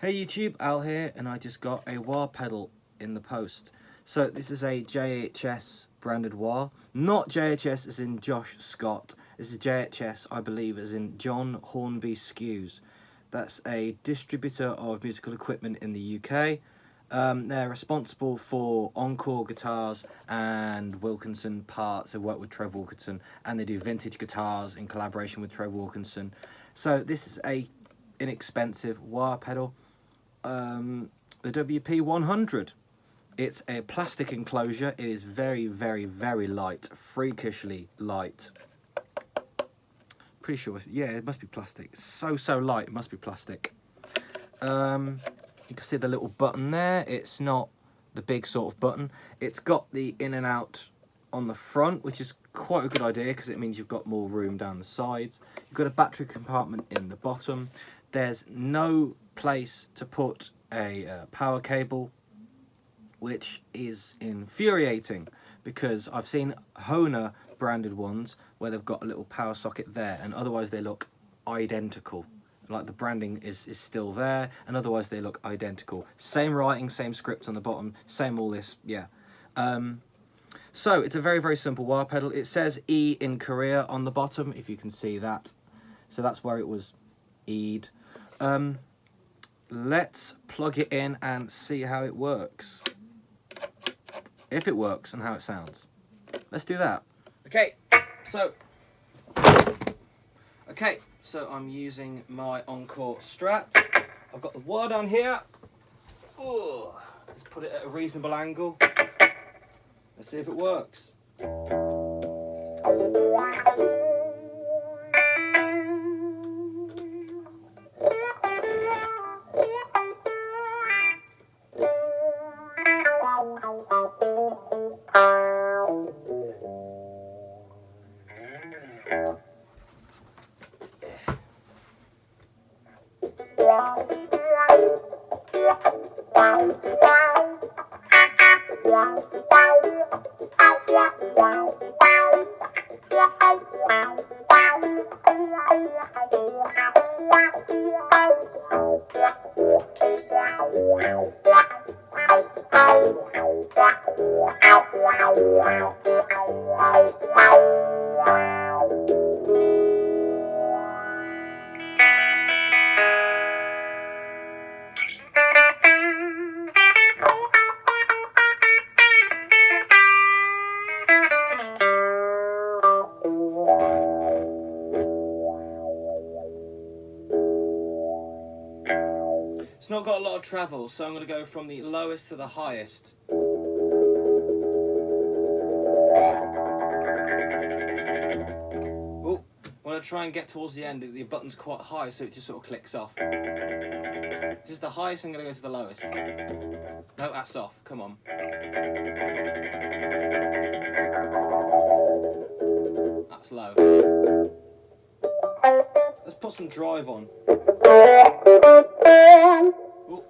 Hey YouTube, Al here, and I just got a wah pedal in the post. So this is a JHS branded wah, not JHS as in Josh Scott. This is JHS, I believe, as in John Hornby Skewes. That's a distributor of musical equipment in the UK. They're responsible for Encore guitars and Wilkinson parts. They work with Trev Wilkinson, and they do vintage guitars in collaboration with Trev Wilkinson. So this is a inexpensive wah pedal. The WP100. It's a plastic enclosure. It is very, very, very light, freakishly light. Pretty sure, yeah, it must be plastic. It's so light, it must be plastic. You can see the little button there. It's not the big sort of button. It's got the in and out on the front, which is quite a good idea because it means you've got more room down the sides. You've got a battery compartment in the bottom. There's no place to put a power cable, which is infuriating because I've seen Hohner branded ones where they've got a little power socket there, and otherwise they look identical. Like the branding is still there, and otherwise they look identical. Same writing, same script on the bottom, same all this, yeah. So it's a very, very simple wah pedal. It says E in Korea on the bottom, if you can see that. So that's where it was E'd. Let's plug it in and see how it works. If it works and how it sounds. Let's do that. Okay, so I'm using my Encore Strat. I've got the wah down here. Ooh, let's put it at a reasonable angle. Let's see if it works. It's not got a lot of travel, so I'm going to go from the lowest to the highest. Oh, when I try and get towards the end, the button's quite high, so it just sort of clicks off. This is the highest, I'm going to go to the lowest. No, that's off, come on. That's low. Let's put some drive on. Ooh.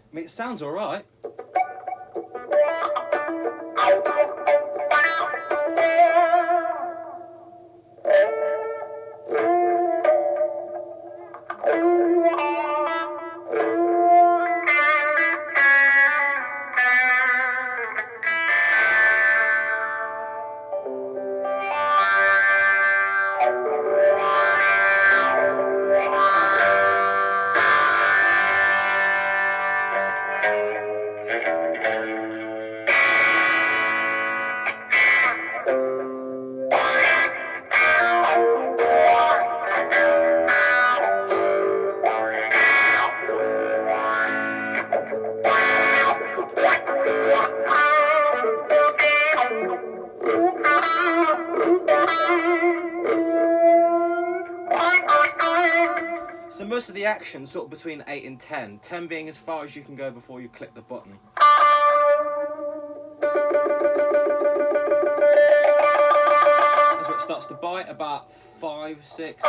I mean, it sounds alright. action sort of between 8 and 10. 10 being as far as you can go before you click the button. That's where it starts to bite, about 5, 6.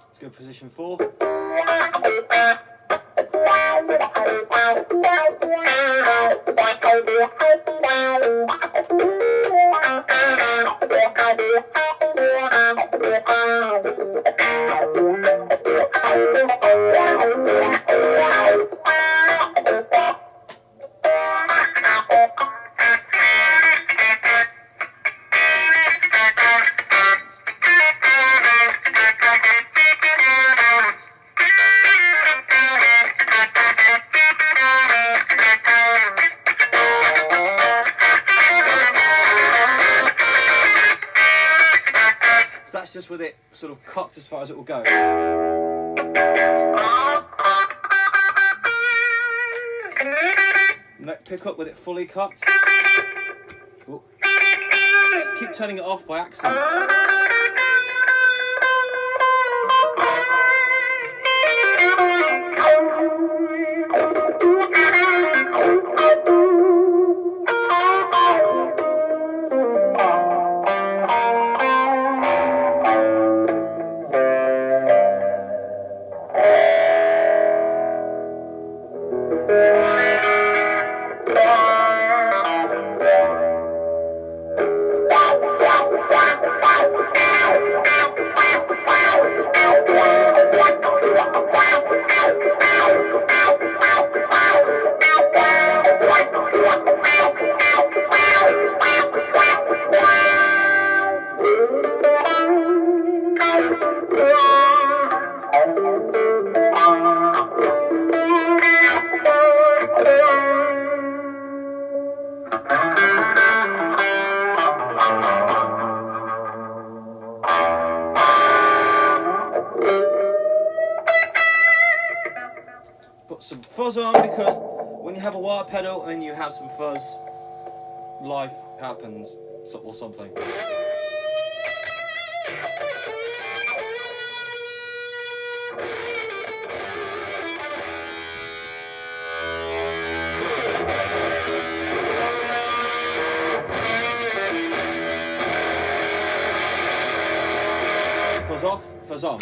Let's go position 4. That's just with it sort of cocked as far as it will go. Pick up with it fully cocked. Ooh. Keep turning it off by accident. Put some fuzz on, because when you have a Waaht pedal and you have some fuzz, life happens, or something. Fuzz off, fuzz on.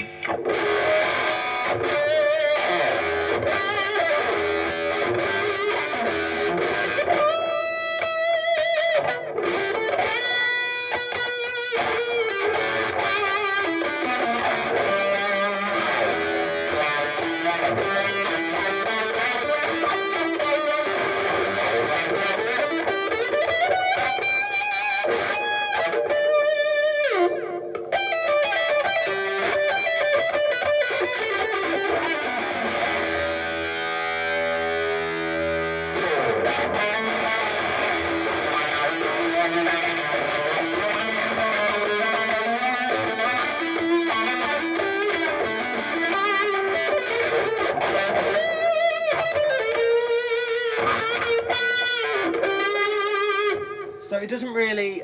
So it doesn't really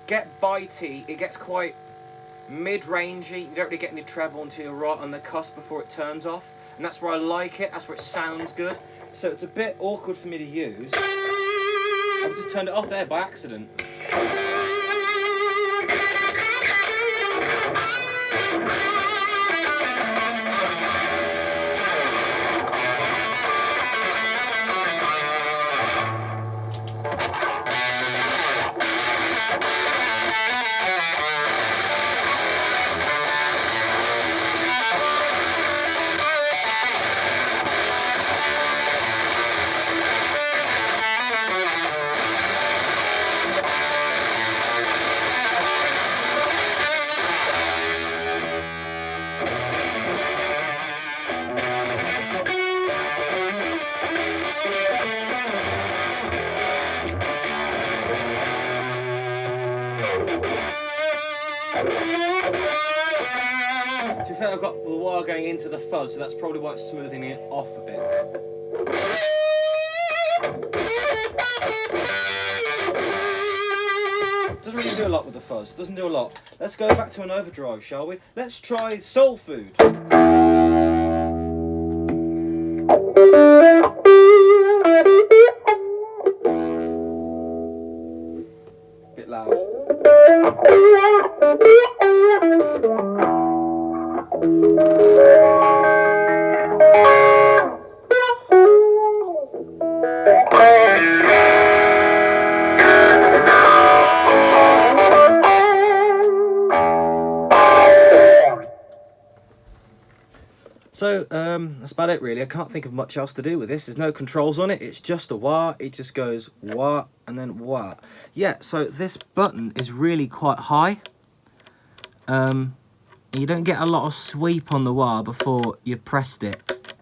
get bitey, it gets quite mid-rangey. You don't really get any treble until you're right on the cusp before it turns off. And that's where I like it, that's where it sounds good. So it's a bit awkward for me to use. I've just turned it off there by accident. point I've got the wire going into the fuzz, so that's probably why it's smoothing it off a bit. Doesn't really do a lot with the fuzz, doesn't do a lot. Let's go back to an overdrive, shall we? Let's try Soul Food. Bit loud. So that's about it really. I can't think of much else to do with this. There's no controls on it. It's just a wah. It just goes wah and then wah. Yeah, so this button is really quite high. You don't get a lot of sweep on the wah before you've pressed it.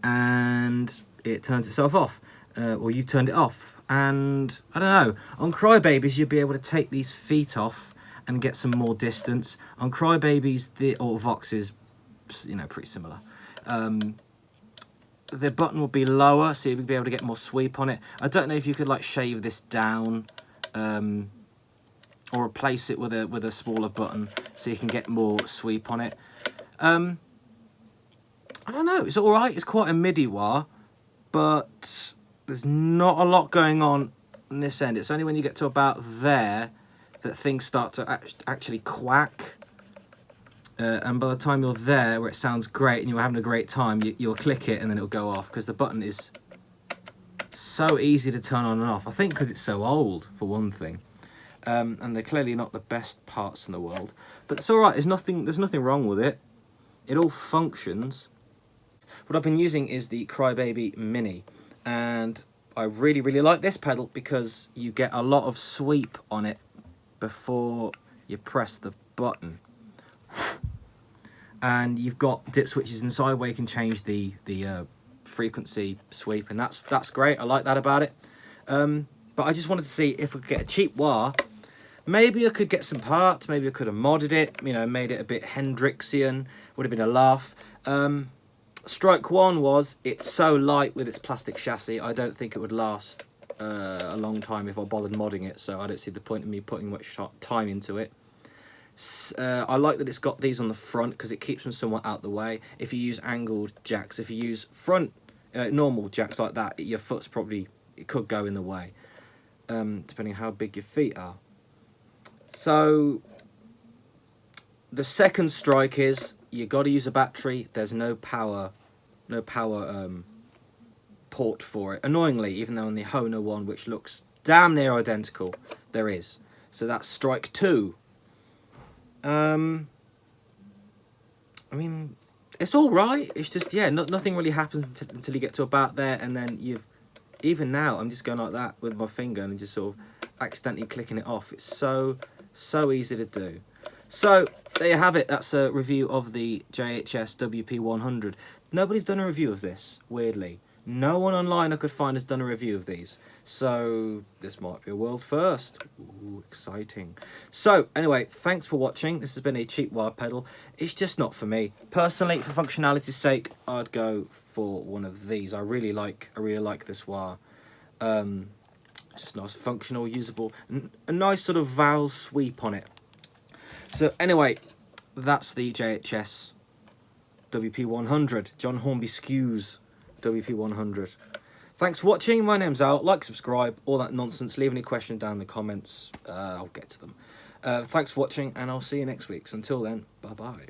And it turns itself off. Or you turned it off. And I don't know. On Crybabies, you'll be able to take these feet off and get some more distance. On Crybabies, or Voxes, you know, pretty similar. The button will be lower, so you'll be able to get more sweep on it. I don't know if you could like shave this down, or replace it with a smaller button so you can get more sweep on it. I don't know. It's all right. It's quite a MIDI wah, but there's not a lot going on this end. It's only when you get to about there that things start to actually quack. And by the time you're there, where it sounds great and you're having a great time, you'll click it and then it'll go off, because the button is so easy to turn on and off. I think because it's so old, for one thing. And they're clearly not the best parts in the world. But it's alright, there's nothing wrong with it. It all functions. What I've been using is the Crybaby Mini. And I really, really like this pedal because you get a lot of sweep on it before you press the button. And you've got dip switches inside where you can change the frequency sweep, and that's great. I like that about it. But I just wanted to see if I could get a cheap wah. Maybe I could get some parts. Maybe I could have modded it, you know, made it a bit Hendrixian. Would have been a laugh. Strike one was it's so light with its plastic chassis. I don't think it would last a long time if I bothered modding it. So I don't see the point in me putting much time into it. I like that it's got these on the front because it keeps them somewhat out the way. If you use angled jacks, if you use front normal jacks like that, your foot's probably, it could go in the way, depending on how big your feet are. So the second strike is you got to use a battery. There's no power port for it. Annoyingly, even though on the Hohner one, which looks damn near identical, there is. So that's strike two. I mean, it's all right. It's just, yeah, nothing really happens until you get to about there, and then even now, I'm just going like that with my finger and just sort of accidentally clicking it off. It's so easy to do. So there you have it. That's a review of the JHS WP100. Nobody's done a review of this, weirdly. No one online I could find has done a review of these. So this might be a world first. Ooh, exciting. So anyway, thanks for watching. This has been a cheap wire pedal. It's just not for me. Personally, for functionality's sake, I'd go for one of these. I really like this wire. Just nice, functional, usable, and a nice sort of vowel sweep on it. So anyway, that's the JHS WP100, John Hornby Skewes WP100. Thanks for watching. My name's Al. Like, subscribe, all that nonsense. Leave any questions down in the comments. I'll get to them. Thanks for watching, and I'll see you next week. So until then, bye-bye.